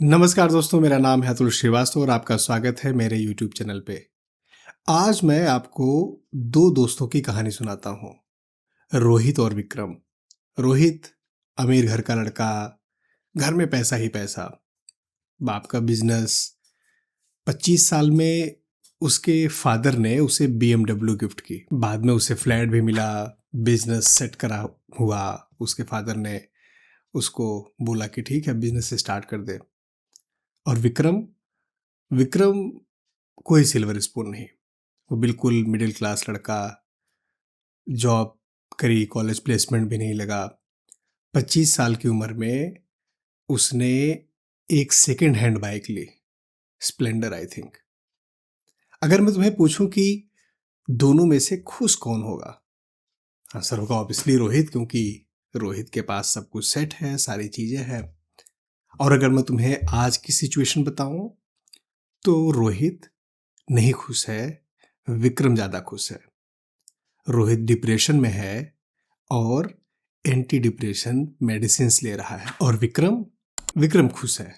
नमस्कार दोस्तों, मेरा नाम है अतुल श्रीवास्तव और आपका स्वागत है मेरे YouTube चैनल पे। आज मैं आपको दो दोस्तों की कहानी सुनाता हूँ, रोहित और विक्रम। रोहित अमीर घर का लड़का, घर में पैसा ही पैसा, बाप का बिजनेस। 25 साल में उसके फादर ने उसे BMW गिफ्ट की। बाद में उसे फ्लैट भी मिला, बिजनेस सेट करा हुआ। उसके फादर ने उसको बोला कि ठीक है, बिजनेस स्टार्ट कर दे। और विक्रम विक्रम कोई सिल्वर स्पून नहीं, वो बिल्कुल मिडिल क्लास लड़का। जॉब करी, कॉलेज प्लेसमेंट भी नहीं लगा। 25 साल की उम्र में उसने एक सेकेंड हैंड बाइक ली, स्प्लेंडर आई थिंक। अगर मैं तुम्हें पूछूं कि दोनों में से खुश कौन होगा, आंसर होगा ऑब्वियसली रोहित, क्योंकि रोहित के पास सब कुछ सेट है, सारी चीजें हैं। और अगर मैं तुम्हें आज की सिचुएशन बताऊं तो रोहित नहीं खुश है, विक्रम ज्यादा खुश है। रोहित डिप्रेशन में है और एंटी डिप्रेशन मेडिसिन ले रहा है। और विक्रम विक्रम खुश है।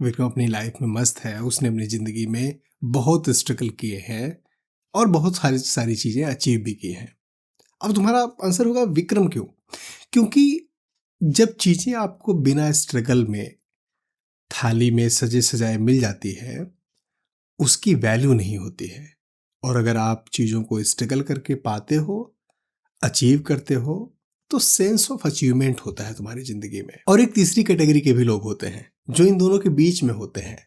विक्रम अपनी लाइफ में मस्त है। उसने अपनी जिंदगी में बहुत स्ट्रगल किए हैं और बहुत सारी सारी चीजें अचीव भी की हैं। अब तुम्हारा आंसर होगा विक्रम क्यों? क्योंकि जब चीजें आपको बिना स्ट्रगल में थाली में सजे सजाए मिल जाती है, उसकी वैल्यू नहीं होती है। और अगर आप चीजों को स्ट्रगल करके पाते हो, अचीव करते हो, तो सेंस ऑफ अचीवमेंट होता है तुम्हारी जिंदगी में। और एक तीसरी कैटेगरी के भी लोग होते हैं जो इन दोनों के बीच में होते हैं।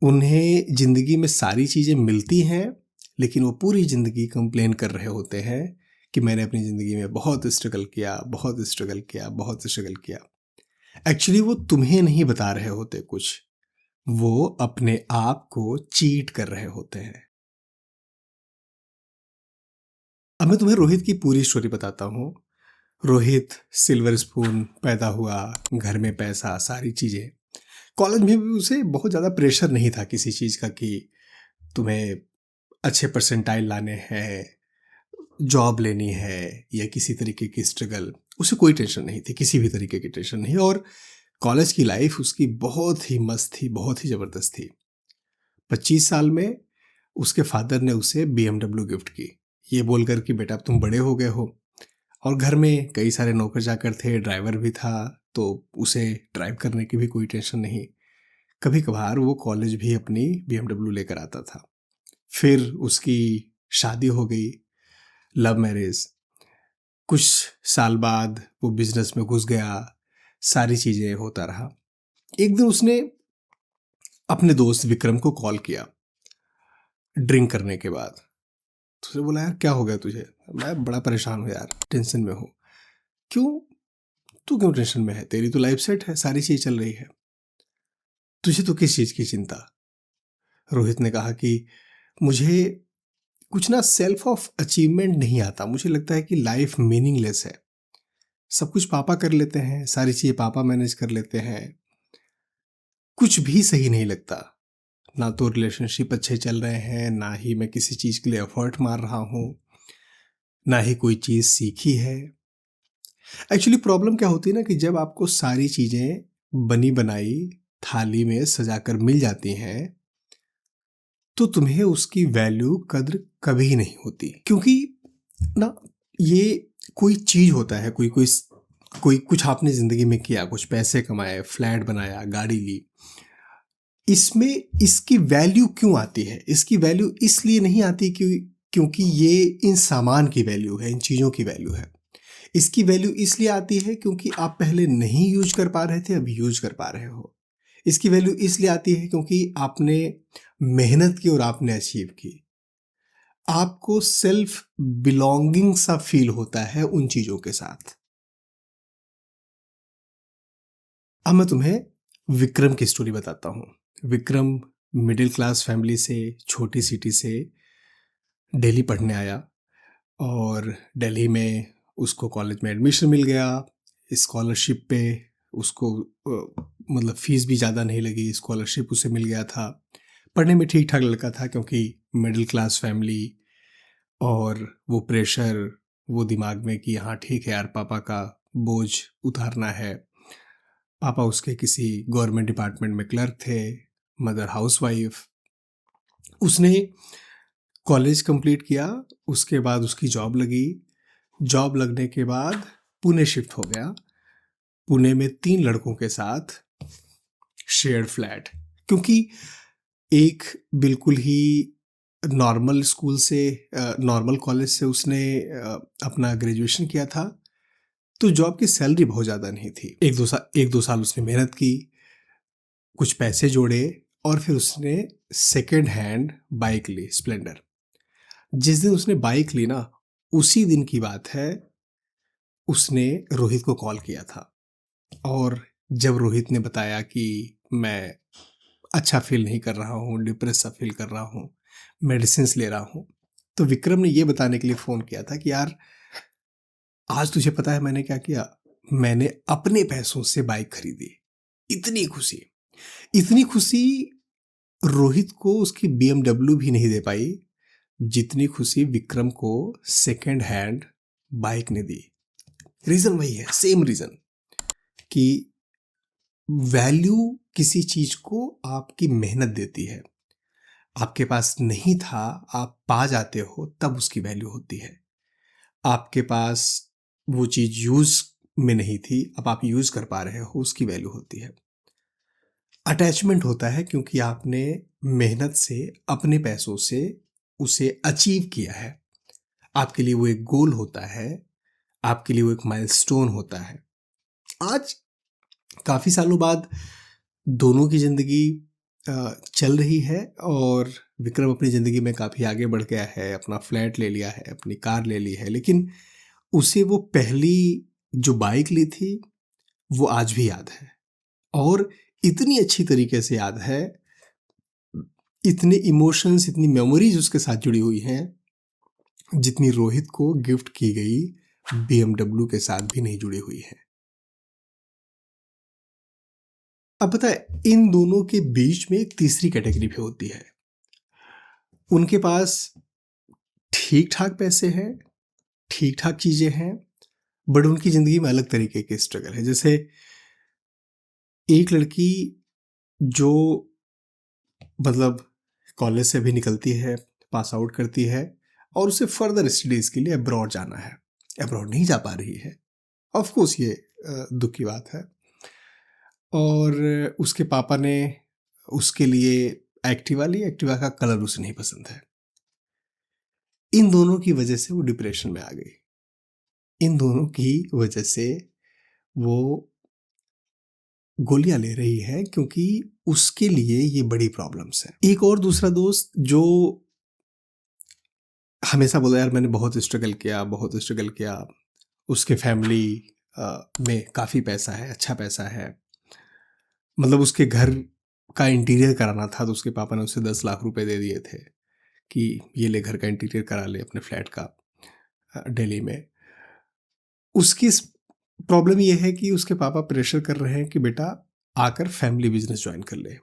उन्हें जिंदगी में सारी चीजें मिलती हैं, लेकिन वो पूरी जिंदगी कंप्लेन कर रहे होते हैं कि मैंने अपनी जिंदगी में बहुत स्ट्रगल किया, बहुत स्ट्रगल किया, बहुत स्ट्रगल किया। एक्चुअली वो तुम्हें नहीं बता रहे होते कुछ, वो अपने आप को चीट कर रहे होते हैं। अब मैं तुम्हें रोहित की पूरी स्टोरी बताता हूँ। रोहित सिल्वर स्पून पैदा हुआ, घर में पैसा, सारी चीजें। कॉलेज में भी उसे बहुत ज़्यादा प्रेशर नहीं था किसी चीज़ का कि तुम्हें अच्छे परसेंटाइल लाने हैं, जॉब लेनी है या किसी तरीके की स्ट्रगल। उसे कोई टेंशन नहीं थी, किसी भी तरीके की टेंशन नहीं। और कॉलेज की लाइफ उसकी बहुत ही मस्त थी, बहुत ही ज़बरदस्त थी। 25 साल में उसके फादर ने उसे BMW गिफ्ट की, ये बोलकर कि बेटा अब तुम बड़े हो गए हो। और घर में कई सारे नौकर चाकर थे, ड्राइवर भी था, तो उसे ड्राइव करने की भी कोई टेंशन नहीं। कभी कभार वो कॉलेज भी अपनी BMW लेकर आता था। फिर उसकी शादी हो गई, लव मैरिज। कुछ साल बाद वो बिजनेस में घुस गया, सारी चीजें होता रहा। एक दिन उसने अपने दोस्त विक्रम को कॉल किया ड्रिंक करने के बाद। तो उसने बोला, यार क्या हो गया तुझे? मैं बड़ा परेशान हूँ यार, टेंशन में हूँ। क्यों? तू क्यों टेंशन में है? तेरी तो लाइफ सेट है, सारी चीज चल रही है, तुझे तो किस चीज की चिंता? रोहित ने कहा कि मुझे कुछ ना सेल्फ ऑफ अचीवमेंट नहीं आता। मुझे लगता है कि लाइफ मीनिंगलेस है। सब कुछ पापा कर लेते हैं, सारी चीजें पापा मैनेज कर लेते हैं, कुछ भी सही नहीं लगता। ना तो रिलेशनशिप अच्छे चल रहे हैं, ना ही मैं किसी चीज के लिए एफर्ट मार रहा हूं, ना ही कोई चीज सीखी है। एक्चुअली प्रॉब्लम क्या होती है ना, कि जब आपको सारी चीजें बनी बनाई थाली में सजाकर मिल जाती हैं, तो तुम्हें उसकी वैल्यू, कद्र कभी नहीं होती। क्योंकि ना, ये कोई चीज होता है, कोई कोई कोई कुछ आपने जिंदगी में किया, कुछ पैसे कमाए, फ्लैट बनाया, गाड़ी ली। इसमें इसकी वैल्यू क्यों आती है? इसकी वैल्यू इसलिए नहीं आती कि क्योंकि ये इन सामान की वैल्यू है, इन चीजों की वैल्यू है। इसकी वैल्यू इसलिए आती है क्योंकि आप पहले नहीं यूज कर पा रहे थे, अब यूज कर पा रहे हो। इसकी वैल्यू इसलिए आती है क्योंकि आपने मेहनत की और आपने अचीव की। आपको सेल्फ बिलोंगिंग सा फील होता है उन चीजों के साथ। अब मैं तुम्हें विक्रम की स्टोरी बताता हूँ। विक्रम मिडिल क्लास फैमिली से, छोटी सिटी से दिल्ली पढ़ने आया। और दिल्ली में उसको कॉलेज में एडमिशन मिल गया। स्कॉलरशिप पे उसको मतलब फीस भी ज़्यादा नहीं लगी, स्कॉलरशिप उसे मिल गया था। पढ़ने में ठीक ठाक लड़का था, क्योंकि मिडिल क्लास फैमिली और वो प्रेशर, वो दिमाग में कि हाँ ठीक है यार, पापा का बोझ उतारना है। पापा उसके किसी गवर्नमेंट डिपार्टमेंट में क्लर्क थे, मदर हाउसवाइफ। उसने कॉलेज कंप्लीट किया, उसके बाद उसकी जॉब लगी। जॉब लगने के बाद पुणे शिफ्ट हो गया। पुणे में 3 लड़कों के साथ शेयर्ड फ्लैट, क्योंकि एक बिल्कुल ही नॉर्मल स्कूल से, नॉर्मल कॉलेज से उसने अपना ग्रेजुएशन किया था, तो जॉब की सैलरी बहुत ज़्यादा नहीं थी। 1-2 साल उसने मेहनत की, कुछ पैसे जोड़े और फिर उसने सेकेंड हैंड बाइक ली, स्प्लेंडर। जिस दिन उसने बाइक ली ना, उसी दिन की बात है, उसने रोहित को कॉल किया था। और जब रोहित ने बताया कि मैं अच्छा फील नहीं कर रहा हूँ, डिप्रेस सा फील कर रहा हूँ, मेडिसिन ले रहा हूँ, तो विक्रम ने ये बताने के लिए फ़ोन किया था कि यार, आज तुझे पता है मैंने क्या किया? मैंने अपने पैसों से बाइक खरीदी। इतनी खुशी, इतनी खुशी रोहित को उसकी बीएमडब्ल्यू भी नहीं दे पाई, जितनी खुशी विक्रम को सेकेंड हैंड बाइक ने दी। रीज़न वही है, सेम रीज़न, कि वैल्यू किसी चीज को आपकी मेहनत देती है। आपके पास नहीं था, आप पा जाते हो, तब उसकी वैल्यू होती है। आपके पास वो चीज यूज में नहीं थी, अब आप यूज कर पा रहे हो, उसकी वैल्यू होती है। अटैचमेंट होता है क्योंकि आपने मेहनत से, अपने पैसों से उसे अचीव किया है। आपके लिए वो एक गोल होता है, आपके लिए वो एक माइलस्टोन होता है। आज काफी सालों बाद दोनों की जिंदगी चल रही है, और विक्रम अपनी ज़िंदगी में काफ़ी आगे बढ़ गया है, अपना फ्लैट ले लिया है, अपनी कार ले ली है, लेकिन उसे वो पहली जो बाइक ली थी वो आज भी याद है, और इतनी अच्छी तरीके से याद है, इतने इमोशंस, इतनी मेमोरीज उसके साथ जुड़ी हुई हैं, जितनी रोहित को गिफ्ट की गई बीएमडब्ल्यू के साथ भी नहीं जुड़ी हुई है। अब पता है, इन दोनों के बीच में एक तीसरी कैटेगरी भी होती है। उनके पास ठीक ठाक पैसे हैं, ठीक ठाक चीजें हैं, बट उनकी जिंदगी में अलग तरीके के स्ट्रगल है। जैसे एक लड़की जो मतलब कॉलेज से भी निकलती है, पास आउट करती है, और उसे फर्दर स्टडीज के लिए अब्रॉड जाना है, अब्रॉड नहीं जा पा रही है। ऑफ कोर्स ये दुख की बात है। और उसके पापा ने उसके लिए एक्टिवा ली, एक्टिवा का कलर उसे नहीं पसंद है। इन दोनों की वजह से वो डिप्रेशन में आ गई, इन दोनों की वजह से वो गोलियां ले रही है, क्योंकि उसके लिए ये बड़ी प्रॉब्लम्स है। एक और दूसरा दोस्त जो हमेशा बोला, यार मैंने बहुत स्ट्रगल किया, बहुत स्ट्रगल किया, उसके फैमिली में काफ़ी पैसा है, अच्छा पैसा है, मतलब उसके घर का इंटीरियर कराना था, तो उसके पापा ने उसे 10 लाख रुपए दे दिए थे कि ये ले, घर का इंटीरियर करा ले अपने फ्लैट का, दिल्ली में। उसकी प्रॉब्लम ये है कि उसके पापा प्रेशर कर रहे हैं कि बेटा आकर फैमिली बिजनेस ज्वाइन कर ले,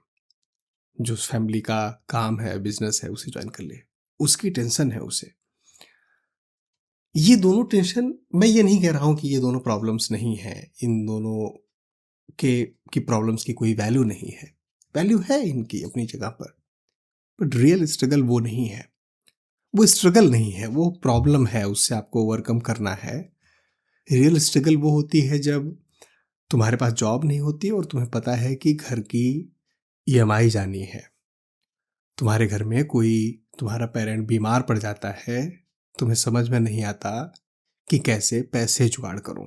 जो फैमिली का काम है, बिजनेस है, उसे ज्वाइन कर ले। उसकी टेंशन है उसे। ये दोनों टेंशन, मैं ये नहीं कह रहा हूं कि ये दोनों प्रॉब्लम्स नहीं है, इन दोनों के की प्रॉब्लम्स की कोई वैल्यू नहीं है, वैल्यू है इनकी अपनी जगह पर, बट रियल स्ट्रगल वो नहीं है, वो स्ट्रगल नहीं है, वो प्रॉब्लम है, उससे आपको ओवरकम करना है। रियल स्ट्रगल वो होती है जब तुम्हारे पास जॉब नहीं होती और तुम्हें पता है कि घर की ईएमआई जानी है, तुम्हारे घर में कोई तुम्हारा पेरेंट बीमार पड़ जाता है, तुम्हें समझ में नहीं आता कि कैसे पैसे जुगाड़ करो।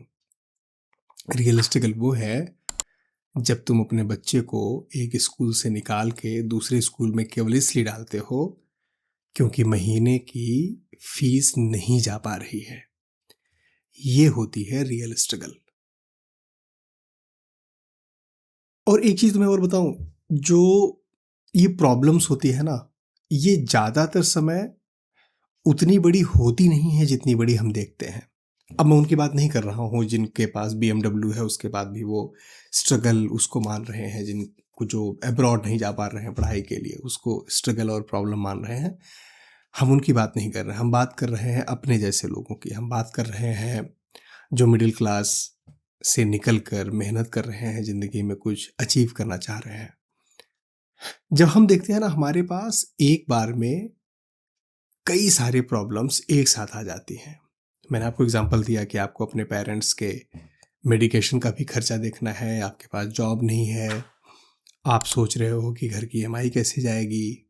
रियलिस्टिकल वो है जब तुम अपने बच्चे को एक स्कूल से निकाल के दूसरे स्कूल में केवल इसलिए डालते हो क्योंकि महीने की फीस नहीं जा पा रही है। ये होती है रियल स्ट्रगल। और एक चीज तुम्हें और बताऊं, जो ये प्रॉब्लम्स होती है ना, ये ज्यादातर समय उतनी बड़ी होती नहीं है जितनी बड़ी हम देखते हैं। अब मैं उनकी बात नहीं कर रहा हूँ जिनके पास बीएमडब्ल्यू है, उसके बाद भी वो स्ट्रगल उसको मान रहे हैं, जिनको जो अब्रॉड नहीं जा पा रहे हैं पढ़ाई के लिए, उसको स्ट्रगल और प्रॉब्लम मान रहे हैं। हम उनकी बात नहीं कर रहे हैं, हम बात कर रहे हैं अपने जैसे लोगों की। हम बात कर रहे हैं जो मिडिल क्लास से निकल कर मेहनत कर रहे हैं, ज़िंदगी में कुछ अचीव करना चाह रहे हैं। जब हम देखते हैं ना, हमारे पास एक बार में कई सारे प्रॉब्लम्स एक साथ आ जाती हैं। मैंने आपको एग्ज़ाम्पल दिया कि आपको अपने पेरेंट्स के मेडिकेशन का भी खर्चा देखना है, आपके पास जॉब नहीं है, आप सोच रहे हो कि घर की ईएमआई कैसे जाएगी,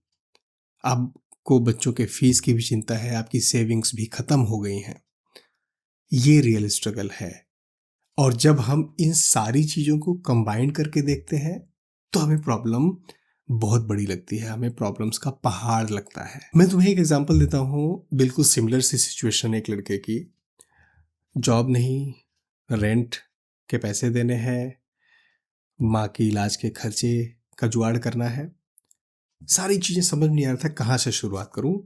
आपको बच्चों के फीस की भी चिंता है, आपकी सेविंग्स भी ख़त्म हो गई हैं। ये रियल स्ट्रगल है। और जब हम इन सारी चीज़ों को कंबाइन करके देखते हैं तो हमें प्रॉब्लम बहुत बड़ी लगती है, हमें प्रॉब्लम्स का पहाड़ लगता है। मैं तुम्हें एक एग्जांपल देता हूँ, बिल्कुल सिमिलर सी सिचुएशन है एक लड़के की। जॉब नहीं, रेंट के पैसे देने हैं, माँ के इलाज के खर्चे का जुगाड़ करना है। सारी चीज़ें समझ नहीं आ रहा था कहाँ से शुरुआत करूँ।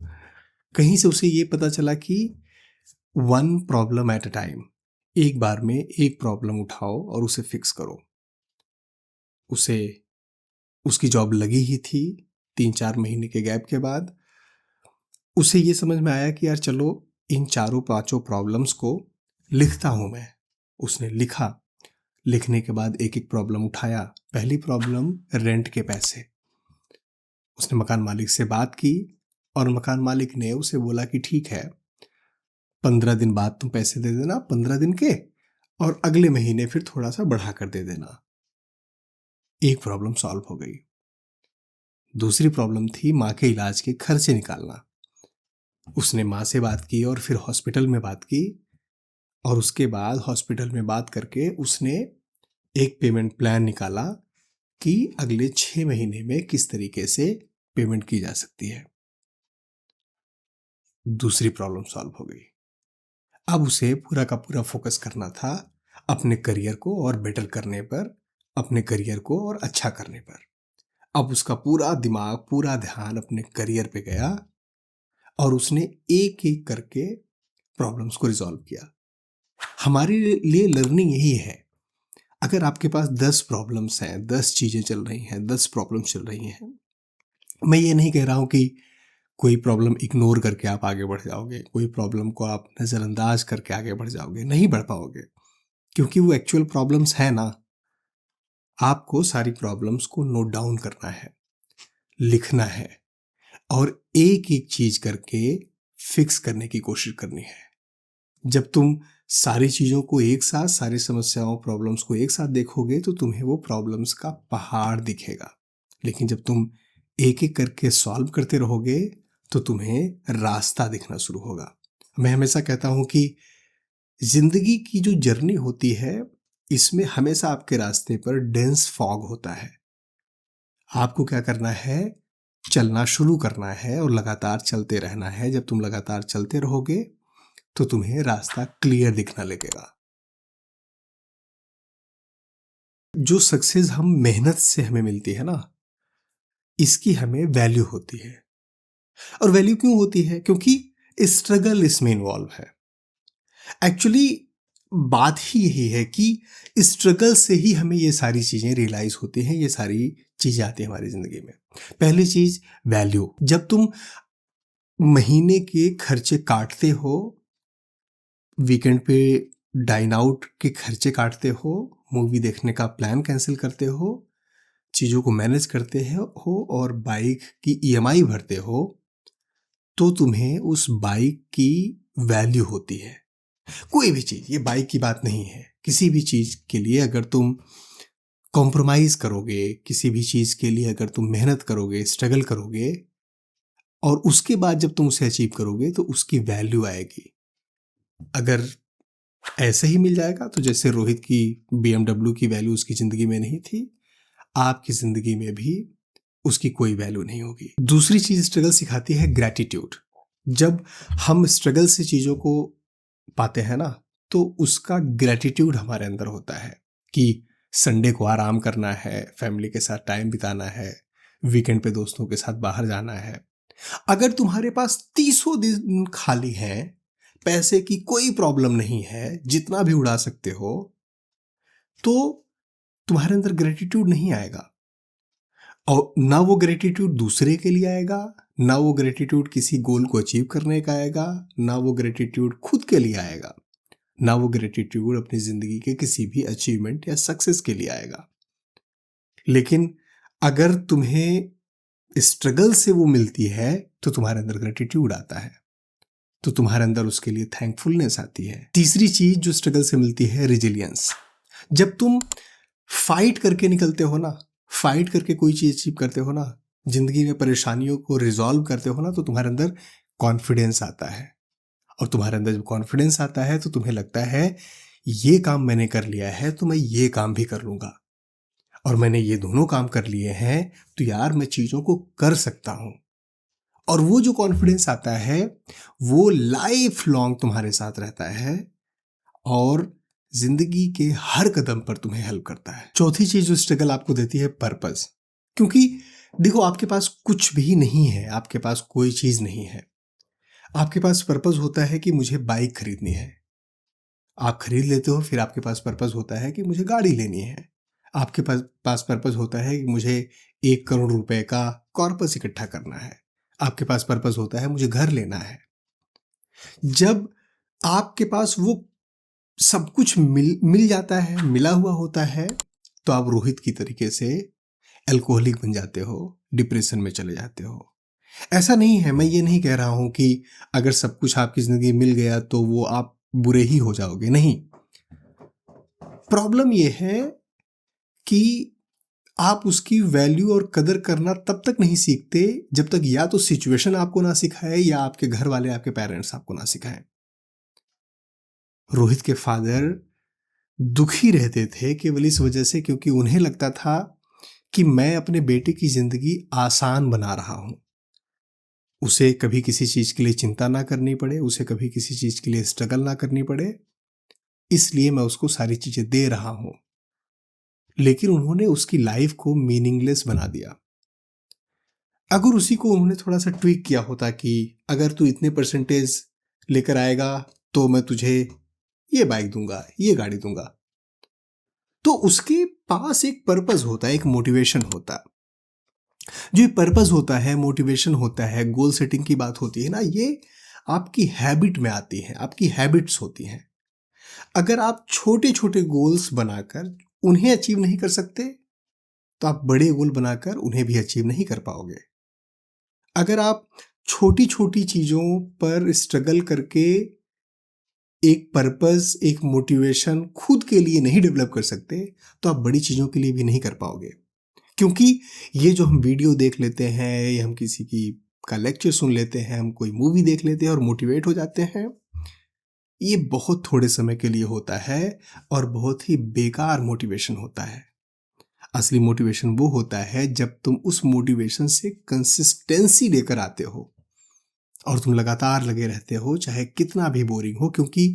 कहीं से उसे ये पता चला कि one problem at a time, एक बार में एक प्रॉब्लम उठाओ और उसे फिक्स करो। उसे उसकी जॉब लगी ही थी 3-4 महीने के गैप के बाद। उसे ये समझ में आया कि यार चलो इन चारों पांचों प्रॉब्लम्स को लिखता हूं मैं। उसने लिखा। लिखने के बाद एक एक प्रॉब्लम उठाया। पहली प्रॉब्लम, रेंट के पैसे। उसने मकान मालिक से बात की और मकान मालिक ने उसे बोला कि ठीक है, 15 दिन बाद तुम पैसे दे देना, 15 दिन के, और अगले महीने फिर थोड़ा सा बढ़ा कर दे देना। एक प्रॉब्लम सॉल्व हो गई। दूसरी प्रॉब्लम थी माँ के इलाज के खर्चे निकालना। उसने माँ से बात की और फिर हॉस्पिटल में बात की, और उसके बाद हॉस्पिटल में बात करके उसने एक पेमेंट प्लान निकाला कि अगले 6 महीने में किस तरीके से पेमेंट की जा सकती है। दूसरी प्रॉब्लम सॉल्व हो गई। अब उसे पूरा का पूरा फोकस करना था अपने करियर को और बेटर करने पर, अपने करियर को और अच्छा करने पर। अब उसका पूरा दिमाग, पूरा ध्यान अपने करियर पे गया और उसने एक एक करके प्रॉब्लम्स को रिजॉल्व किया। हमारे लिए लर्निंग यही है। अगर आपके पास 10 प्रॉब्लम्स हैं, 10 चीज़ें चल रही हैं, 10 प्रॉब्लम्स चल रही हैं, मैं ये नहीं कह रहा हूँ कि कोई प्रॉब्लम इग्नोर करके आप आगे बढ़ जाओगे, कोई प्रॉब्लम को आप नज़रअंदाज करके आगे बढ़ जाओगे, नहीं बढ़ पाओगे, क्योंकि वो एक्चुअल प्रॉब्लम्स है ना। आपको सारी प्रॉब्लम्स को नोट डाउन करना है, लिखना है, और एक एक चीज करके फिक्स करने की कोशिश करनी है। जब तुम सारी चीजों को एक साथ, सारी समस्याओं, प्रॉब्लम्स को एक साथ देखोगे तो तुम्हें वो प्रॉब्लम्स का पहाड़ दिखेगा। लेकिन जब तुम एक एक करके सॉल्व करते रहोगे तो तुम्हें रास्ता दिखना शुरू होगा। मैं हमेशा कहता हूं कि जिंदगी की जो जर्नी होती है, इसमें हमेशा आपके रास्ते पर डेंस फॉग होता है। आपको क्या करना है, चलना शुरू करना है और लगातार चलते रहना है। जब तुम लगातार चलते रहोगे तो तुम्हें रास्ता क्लियर दिखना लगेगा। जो सक्सेस हम मेहनत से हमें मिलती है ना, इसकी हमें वैल्यू होती है। और वैल्यू क्यों होती है? क्योंकि स्ट्रगल इसमें इन्वॉल्व है। एक्चुअली बात ही यही है कि स्ट्रगल से ही हमें ये सारी चीजें रियलाइज होती हैं, ये सारी चीजें आती हैं हमारी जिंदगी में। पहली चीज, वैल्यू। जब तुम महीने के खर्चे काटते हो, वीकेंड पे डाइन आउट के खर्चे काटते हो, मूवी देखने का प्लान कैंसिल करते हो, चीज़ों को मैनेज करते हो और बाइक की ईएमआई भरते हो, तो तुम्हें उस बाइक की वैल्यू होती है। कोई भी चीज़, ये बाइक की बात नहीं है, किसी भी चीज़ के लिए अगर तुम कॉम्प्रोमाइज़ करोगे, किसी भी चीज़ के लिए अगर तुम मेहनत करोगे, स्ट्रगल करोगे, और उसके बाद जब तुम उसे अचीव करोगे तो उसकी वैल्यू आएगी। अगर ऐसे ही मिल जाएगा तो जैसे रोहित की BMW की वैल्यू उसकी ज़िंदगी में नहीं थी, आपकी ज़िंदगी में भी उसकी कोई वैल्यू नहीं होगी। दूसरी चीज़ स्ट्रगल सिखाती है, ग्रैटिट्यूड। जब हम स्ट्रगल से चीज़ों को पाते हैं ना, तो उसका ग्रैटिट्यूड हमारे अंदर होता है कि संडे को आराम करना है, फैमिली के साथ टाइम बिताना है, वीकेंड पे दोस्तों के साथ बाहर जाना है। अगर तुम्हारे पास 30 दिन खाली हैं, पैसे की कोई प्रॉब्लम नहीं है, जितना भी उड़ा सकते हो, तो तुम्हारे अंदर ग्रेटिट्यूड नहीं आएगा। और ना वो ग्रेटिट्यूड दूसरे के लिए आएगा, ना वो ग्रेटिट्यूड किसी गोल को अचीव करने का आएगा, ना वो ग्रेटिट्यूड खुद के लिए आएगा, ना वो ग्रेटिट्यूड अपनी ज़िंदगी के किसी भी अचीवमेंट या सक्सेस के लिए आएगा। लेकिन अगर तुम्हें स्ट्रगल से वो मिलती है तो तुम्हारे अंदर ग्रेटिट्यूड आता है, तो तुम्हारे अंदर उसके लिए थैंकफुलनेस आती है। तीसरी चीज जो स्ट्रगल से मिलती है, रिजिलियंस। जब तुम फाइट करके निकलते हो ना, फाइट करके कोई चीज अचीव करते हो ना, जिंदगी में परेशानियों को रिजॉल्व करते हो ना, तो तुम्हारे अंदर कॉन्फिडेंस आता है। और तुम्हारे अंदर जब कॉन्फिडेंस आता है तो तुम्हें लगता है ये काम मैंने कर लिया है तो मैं ये काम भी कर लूंगा, और मैंने ये दोनों काम कर लिए हैं तो यार मैं चीजों को कर सकता हूं। और वो जो कॉन्फिडेंस आता है वो लाइफ लॉन्ग तुम्हारे साथ रहता है और जिंदगी के हर कदम पर तुम्हें हेल्प करता है। चौथी चीज जो स्ट्रगल आपको देती है, पर्पस। क्योंकि देखो, आपके पास कुछ भी नहीं है, आपके पास कोई चीज नहीं है, आपके पास पर्पस होता है कि मुझे बाइक खरीदनी है, आप खरीद लेते हो। फिर आपके पास पर्पस होता है कि मुझे गाड़ी लेनी है, आपके पास पर्पस होता है कि मुझे 1 करोड़ रुपए का कॉर्पस इकट्ठा करना है, आपके पास पर्पस होता है मुझे घर लेना है। जब आपके पास वो सब कुछ मिल जाता है, मिला हुआ होता है, तो आप रोहित की तरीके से अल्कोहलिक बन जाते हो, डिप्रेशन में चले जाते हो। ऐसा नहीं है, मैं ये नहीं कह रहा हूं कि अगर सब कुछ आपकी जिंदगी मिल गया तो वो आप बुरे ही हो जाओगे, नहीं। प्रॉब्लम ये है कि आप उसकी वैल्यू और कदर करना तब तक नहीं सीखते जब तक या तो सिचुएशन आपको ना सिखाए या आपके घर वाले, आपके पेरेंट्स आपको ना सिखाएं। रोहित के फादर दुखी रहते थे केवल इस वजह से क्योंकि उन्हें लगता था कि मैं अपने बेटे की जिंदगी आसान बना रहा हूं, उसे कभी किसी चीज के लिए चिंता ना करनी पड़े, उसे कभी किसी चीज के लिए स्ट्रगल ना करनी पड़े, इसलिए मैं उसको सारी चीजें दे रहा हूं। लेकिन उन्होंने उसकी लाइफ को मीनिंगलेस बना दिया। अगर उसी को उन्होंने थोड़ा सा ट्वीक किया होता कि अगर तू इतने परसेंटेज लेकर आएगा तो मैं तुझे ये बाइक दूंगा, ये गाड़ी दूंगा, तो उसके पास एक पर्पस होता है, एक मोटिवेशन होता है। जो पर्पस होता है, मोटिवेशन होता है, गोल सेटिंग की बात होती है ना, ये आपकी हैबिट में आती है, आपकी हैबिट्स होती हैं। अगर आप छोटे छोटे गोल्स बनाकर उन्हें अचीव नहीं कर सकते तो आप बड़े गोल बनाकर उन्हें भी अचीव नहीं कर पाओगे। अगर आप छोटी छोटी चीजों पर स्ट्रगल करके एक पर्पस, एक मोटिवेशन खुद के लिए नहीं डेवलप कर सकते तो आप बड़ी चीजों के लिए भी नहीं कर पाओगे। क्योंकि ये जो हम वीडियो देख लेते हैं या हम किसी की का लेक्चर सुन लेते हैं, हम कोई मूवी देख लेते हैं और मोटिवेट हो जाते हैं, ये बहुत थोड़े समय के लिए होता है और बहुत ही बेकार मोटिवेशन होता है। असली मोटिवेशन वो होता है जब तुम उस मोटिवेशन से कंसिस्टेंसी लेकर आते हो और तुम लगातार लगे रहते हो, चाहे कितना भी बोरिंग हो, क्योंकि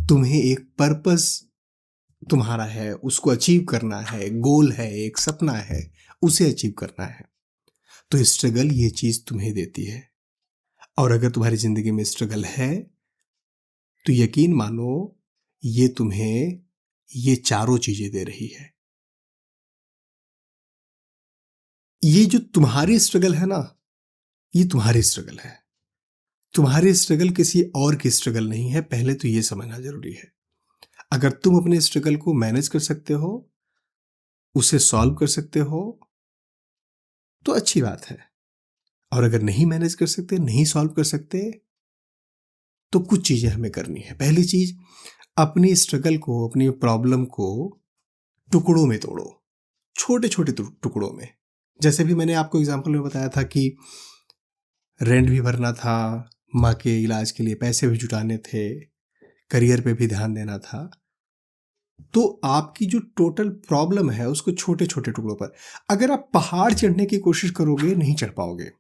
तुम्हें एक पर्पस तुम्हारा है, उसको अचीव करना है, गोल है, एक सपना है, उसे अचीव करना है। तो स्ट्रगल ये चीज तुम्हें देती है। और अगर तुम्हारी जिंदगी में स्ट्रगल है तो यकीन मानो ये तुम्हें ये चारों चीजें दे रही है। ये जो तुम्हारी स्ट्रगल है ना, ये तुम्हारी स्ट्रगल है, तुम्हारी स्ट्रगल किसी और की स्ट्रगल नहीं है। पहले तो ये समझना जरूरी है। अगर तुम अपने स्ट्रगल को मैनेज कर सकते हो, उसे सॉल्व कर सकते हो, तो अच्छी बात है। और अगर नहीं मैनेज कर सकते, नहीं सॉल्व कर सकते, तो कुछ चीजें हमें करनी है। पहली चीज, अपनी स्ट्रगल को, अपनी प्रॉब्लम को टुकड़ों में तोड़ो, छोटे छोटे टुकड़ों में। जैसे भी मैंने आपको एग्जांपल में बताया था कि रेंट भी भरना था, माँ के इलाज के लिए पैसे भी जुटाने थे, करियर पे भी ध्यान देना था, तो आपकी जो टोटल प्रॉब्लम है उसको छोटे छोटे टुकड़ों पर, अगर आप पहाड़ चढ़ने की कोशिश करोगे नहीं चढ़ पाओगे।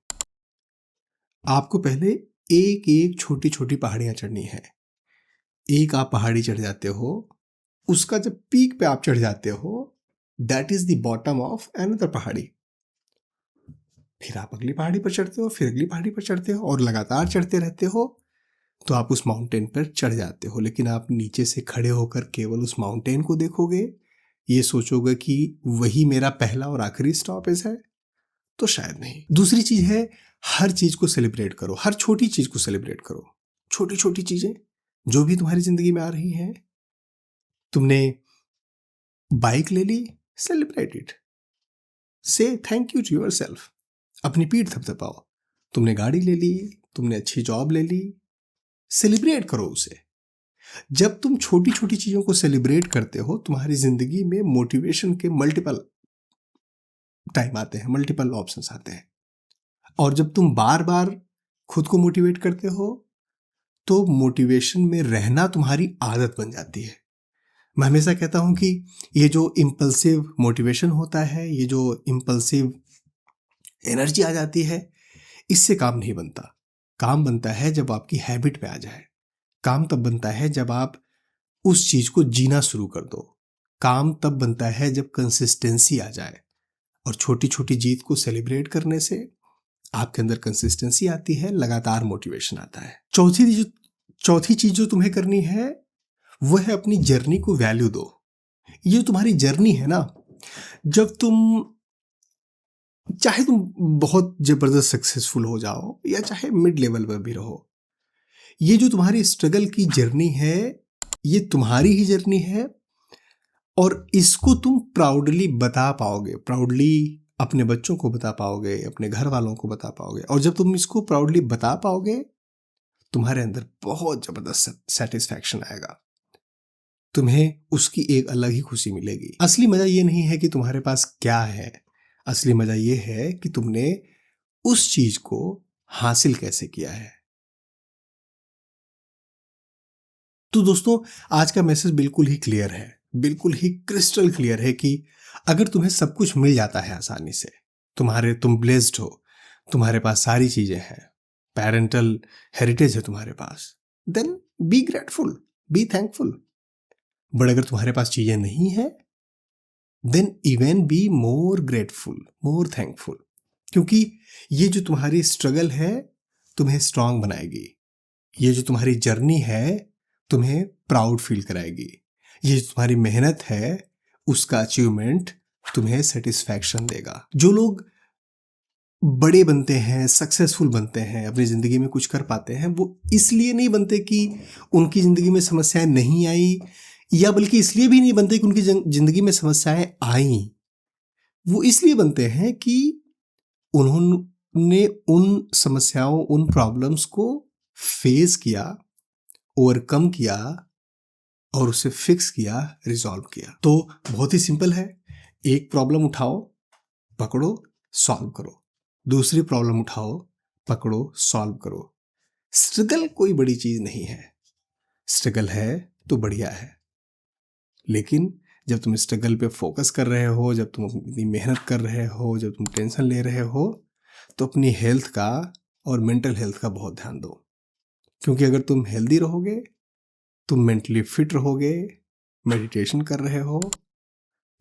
आपको पहले एक एक छोटी छोटी पहाड़ियां चढ़नी है। एक आप पहाड़ी चढ़ जाते हो, उसका जब पीक पे आप चढ़ जाते हो, that is the bottom of another पहाड़ी। फिर आप अगली पहाड़ी पर चढ़ते हो, फिर अगली पहाड़ी पर चढ़ते हो और लगातार चढ़ते रहते हो, तो आप उस माउंटेन पर चढ़ जाते हो। लेकिन आप नीचे से खड़े होकर केवल उस माउंटेन को देखोगे, ये सोचोगे कि वही मेरा पहला और आखिरी स्टॉपेज है, तो शायद नहीं। दूसरी चीज है, हर चीज को सेलिब्रेट करो, हर छोटी चीज को सेलिब्रेट करो। छोटी छोटी चीजें जो भी तुम्हारी जिंदगी में आ रही हैं, तुमने बाइक ले ली, सेलिब्रेट इट, से थैंक यू टू योरसेल्फ, अपनी पीठ थपथपाओ। तुमने गाड़ी ले ली, तुमने अच्छी जॉब ले ली, सेलिब्रेट करो उसे। जब तुम छोटी छोटी चीजों को सेलिब्रेट करते हो, तुम्हारी जिंदगी में मोटिवेशन के मल्टीपल टाइम आते हैं, मल्टीपल ऑप्शंस आते हैं। और जब तुम बार बार खुद को मोटिवेट करते हो, तो मोटिवेशन में रहना तुम्हारी आदत बन जाती है। मैं हमेशा कहता हूं कि ये जो इम्पल्सिव मोटिवेशन होता है, ये जो इम्पल्सिव एनर्जी आ जाती है, इससे काम नहीं बनता। काम बनता है जब आपकी हैबिट पे आ जाए। काम तब बनता है जब आप उस चीज को जीना शुरू कर दो। काम तब बनता है जब कंसिस्टेंसी आ जाए। और छोटी छोटी जीत को सेलिब्रेट करने से आपके अंदर कंसिस्टेंसी आती है, लगातार मोटिवेशन आता है। चौथी चीज जो तुम्हें करनी है वो है अपनी जर्नी को वैल्यू दो। ये तुम्हारी जर्नी है ना, जब चाहे तुम बहुत जबरदस्त सक्सेसफुल हो जाओ या चाहे मिड लेवल पर भी रहो, ये जो तुम्हारी स्ट्रगल की जर्नी है, ये तुम्हारी ही जर्नी है। और इसको तुम प्राउडली बता पाओगे, प्राउडली अपने बच्चों को बता पाओगे, अपने घर वालों को बता पाओगे। और जब तुम इसको प्राउडली बता पाओगे, तुम्हारे अंदर बहुत जबरदस्त सेटिस्फैक्शन आएगा। तुम्हें उसकी एक अलग ही खुशी मिलेगी। असली मजा ये नहीं है कि तुम्हारे पास क्या है, असली मजा ये है कि तुमने उस चीज को हासिल कैसे किया है। तो दोस्तों, आज का मैसेज बिल्कुल ही क्लियर है, बिल्कुल ही क्रिस्टल क्लियर है कि अगर तुम्हें सब कुछ मिल जाता है आसानी से, तुम ब्लेस्ड हो, तुम्हारे पास सारी चीजें हैं, पेरेंटल हेरिटेज है तुम्हारे पास, then be grateful, be thankful. But अगर तुम्हारे पास चीजें नहीं है, then even be more grateful, more thankful. क्योंकि ये जो तुम्हारी स्ट्रगल है तुम्हें स्ट्रांग बनाएगी। ये जो तुम्हारी जर्नी है तुम्हें प्राउड फील कराएगी। ये जो तुम्हारी मेहनत है उसका अचीवमेंट तुम्हें सेटिस्फैक्शन देगा। जो लोग बड़े बनते हैं, सक्सेसफुल बनते हैं, अपनी जिंदगी में कुछ कर पाते हैं, वो इसलिए नहीं बनते कि उनकी जिंदगी में समस्याएं नहीं आई, या बल्कि इसलिए भी नहीं बनते कि उनकी जिंदगी में समस्याएं आई। वो इसलिए बनते हैं कि उन्होंने उन समस्याओं, उन प्रॉब्लम्स को फेस किया, ओवरकम किया और उसे फिक्स किया, रिजॉल्व किया। तो बहुत ही सिंपल है, एक प्रॉब्लम उठाओ, पकड़ो, सॉल्व करो। दूसरी प्रॉब्लम उठाओ, पकड़ो, सॉल्व करो। स्ट्रगल कोई बड़ी चीज नहीं है, स्ट्रगल है तो बढ़िया है, लेकिन जब तुम स्ट्रगल पे फोकस कर रहे हो, जब तुम अपनी मेहनत कर रहे हो, जब तुम टेंशन ले रहे हो, तो अपनी हेल्थ का और मेंटल हेल्थ का बहुत ध्यान दो। क्योंकि अगर तुम हेल्दी रहोगे, तुम मेंटली फिट रहोगे, मेडिटेशन कर रहे हो,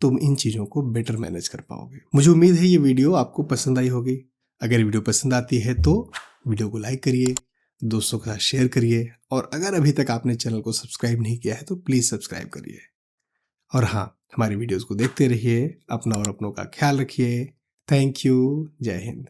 तुम इन चीज़ों को बेटर मैनेज कर पाओगे। मुझे उम्मीद है ये वीडियो आपको पसंद आई होगी। अगर वीडियो पसंद आती है तो वीडियो को लाइक करिए, दोस्तों के साथ शेयर करिए, और अगर अभी तक आपने चैनल को सब्सक्राइब नहीं किया है तो प्लीज़ सब्सक्राइब करिए। और हाँ, हमारी वीडियोस को देखते रहिए, अपना और अपनों का ख्याल रखिए। थैंक यू, जय हिंद।